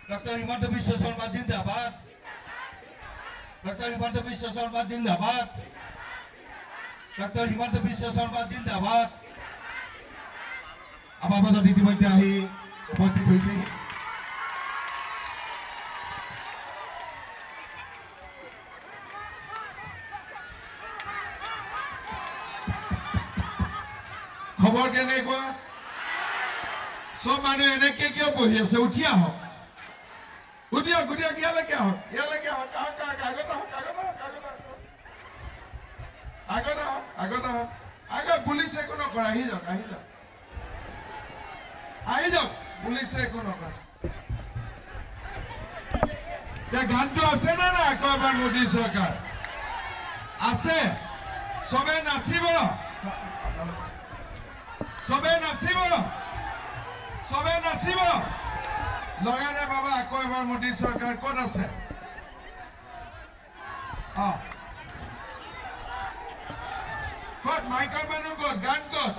Dr. Himanta Biswa Sarma Jindabad. Dr. Himanta Biswa Sarma Jindabad. Dr. Himanta Biswa Sarma Jindabad. Apa-apa ইতিমধ্যে আহি উপস্থিত হৈছে। খবৰ কেনেকুৱা? সব মানুহ এনেকে কিয় বহি আছে? উঠি আহক, উঠি আহক, উঠি আহক, ইয়ালৈকে আহক, ইয়ালৈকে আহক, আগত আহক, আগত আহক, আগত আহক, আগত আহক, আগত পুলিচে একো নকৰে, আহি যাওক, আহি যাওক, আহি যাওক, পুলিচে একো নকৰে। গানটো আছে নে নাই? আকৌ এবাৰ মোদী চৰকাৰ আছে, চবে নাচিব, চবে নাচিব, চবে নাচিব লগানে বাবা। আকৌ এবাৰ মোদী চৰকাৰ ক'ত আছে? ক'ত মাইকৰ মানুহ? ক'ত গান? ক'ত?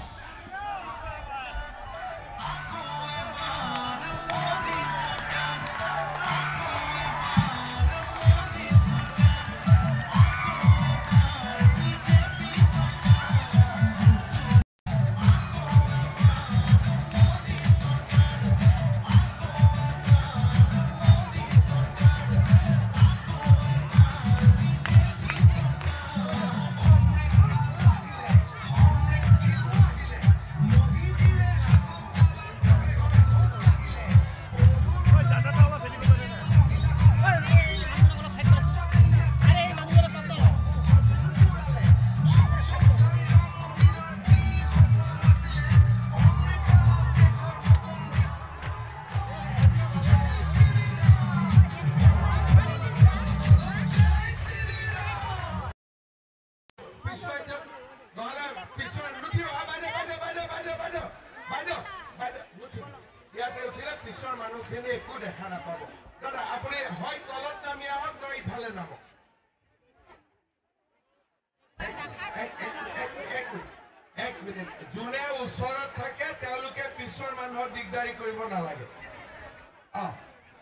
পিছৰ মানুহখিনি একো দেখা নাপাব। দাদা আপুনি হয় তলত নামি আহক, তই ইফালে নামক। এক মিনিট, যোনে ওচৰত থাকে তেওঁলোকে পিছৰ মানুহৰ দিগদাৰি কৰিব নালাগে।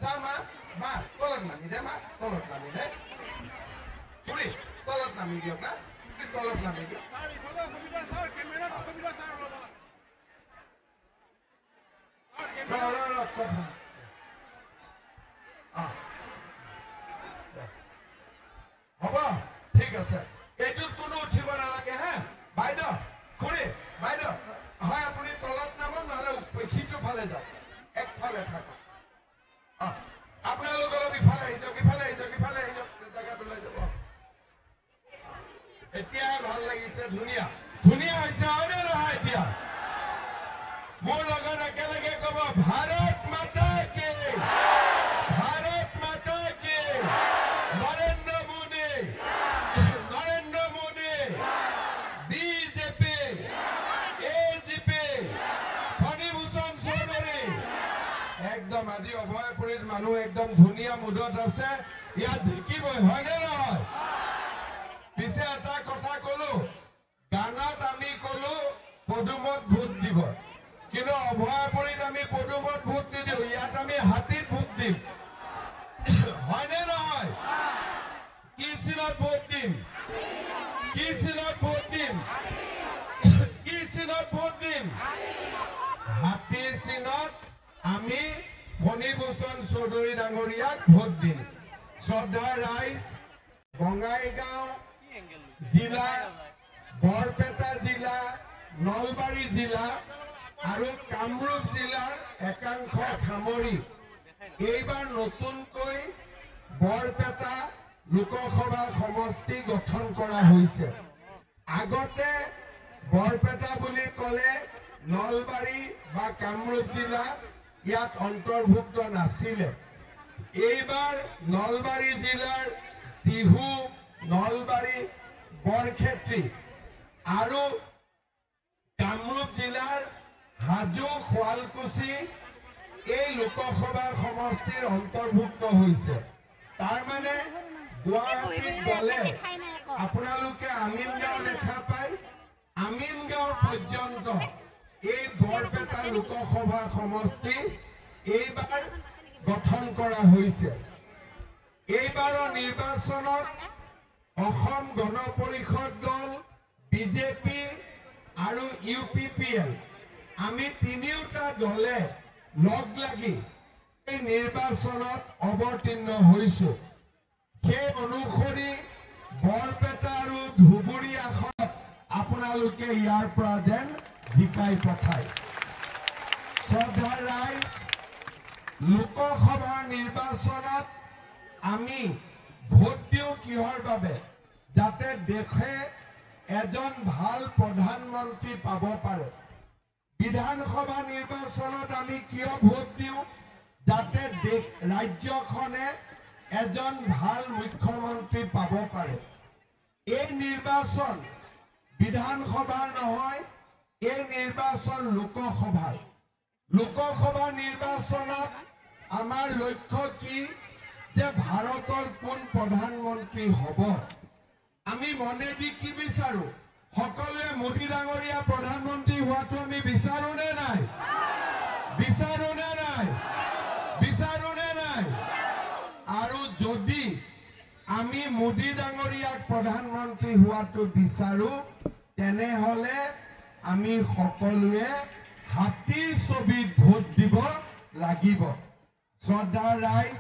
চা মা, মা তলত নামি দে, মা তলত নামি দে, পুৰি তলত নামি দিয়ক না, তলত নামি দিয়ক। হ'ব, ঠিক আছে, এইটোত কোনো উঠিব নালাগে। হা বাইদেউ, খুৰী বাইদেউ, হয় আপুনি তলত নামক, নহ'লে সিটো ফালে যাওক, একফালে থাকক। আপোনালোক অলপ ইফালে আহি যাওক, ইফালে আহি যাওক, ইফালে আহি যাওক, জেগাটো লৈ যাব। এতিয়াহে ভাল লাগিছে, ধুনীয়া ধুনীয়া হৈছে, হয়নে নহয়? এতিয়া মোৰ লগত একেলগে ক'ব, ভাৰত মাতা কি, ভাৰত মাতা কি, নৰেন্দ্ৰ মোদী, নৰেন্দ্ৰ মোদী, বিজেপি, এজিপি, ফণীভূষণ চৌধুৰী। একদম আজি অভয়পুৰীত মানুহ একদম ধুনীয়া মুডত আছে, ইয়াত জিকিবই, হয়নে নহয়? পিছে এটা কথা কলো, গানত আমি কলো পদুমত ভোট দিব, কিন্তু অভয়পুৰীত আমি পদুমত ভোট নিদিওঁ, ইয়াত আমি হাতীত ভোট দিম, হয়নে নহয়? কি চিনত ভোট দিম? কি চিনত ভোট দিম? কি চিনত ভোট দিম? হাতীৰ চিনত আমি ফণীভূষণ চৌধুৰী ডাঙৰীয়াক ভোট দিম। শ্ৰদ্ধা ৰাইজ, বঙাইগাঁও জিলা, বৰপেটা জিলা, নলবাৰী জিলা আৰু কামৰূপ জিলাৰ একাংশ সামৰি এইবাৰ নতুনকৈ বৰপেটা লোকসভা সমষ্টি গঠন কৰা হৈছে। আগতে বৰপেটা বুলি ক'লে নলবাৰী বা কামৰূপ জিলা ইয়াত অন্তৰ্ভুক্ত নাছিলে। এইবাৰ নলবাৰী জিলাৰ টিহু, নলবাৰী, বৰক্ষেত্ৰী আৰু কামৰূপ জিলাৰ হাজো, শুৱালকুছি এই লোকসভা সমষ্টিৰ অন্তৰ্ভুক্ত হৈছে। তাৰ মানে গুৱাহাটীত গ'লে আপোনালোকে আমিনগাঁও দেখা পায়, আমিনগাঁও পৰ্যন্ত এই বৰপেটা লোকসভা সমষ্টি এইবাৰ গঠন কৰা হৈছে। এইবাৰৰ নিৰ্বাচনত অসম গণ পৰিষদ দল, বিজেপি আৰু UPPL আমি তিনিওটা দলে লগ লাগি এই নিৰ্বাচনত অৱতীৰ্ণ হৈছো। সেই অনুসৰি বৰপেটা আৰু ধুবুৰী আসনত আপোনালোকে ইয়াৰ পৰা যেন জিকাই পঠায়। শ্ৰদ্ধাৰ ৰাইজ, লোকসভাৰ নিৰ্বাচনত আমি ভোট দিওঁ কিহৰ বাবে? যাতে দেশে এজন ভাল প্ৰধানমন্ত্ৰী পাব পাৰে। বিধানসভা নিৰ্বাচনত আমি কিয় ভোট দিওঁ? যাতে ৰাজ্যখনে এজন ভাল মুখ্যমন্ত্ৰী পাব পাৰে। এই নিৰ্বাচন বিধানসভাৰ নহয়, এই নিৰ্বাচন লোকসভাৰ। লোকসভা নিৰ্বাচনত আমাৰ লক্ষ্য কি? যে ভাৰতৰ কোন প্ৰধানমন্ত্ৰী হ'ব। আমি মনেদি কি বিচাৰো? সকলোৱে মোদী ডাঙৰীয়া প্ৰধানমন্ত্ৰী হোৱাটো আমি বিচাৰো নে নাই? বিচাৰো নে নাই? বিচাৰো নে নাই? আৰু যদি আমি মোদী ডাঙৰীয়াক প্ৰধানমন্ত্ৰী হোৱাটো বিচাৰো, তেনেহলে আমি সকলোৱে হাতীৰ ছবিত ভোট দিব লাগিব। শ্ৰদ্ধাৰ ৰাইজ,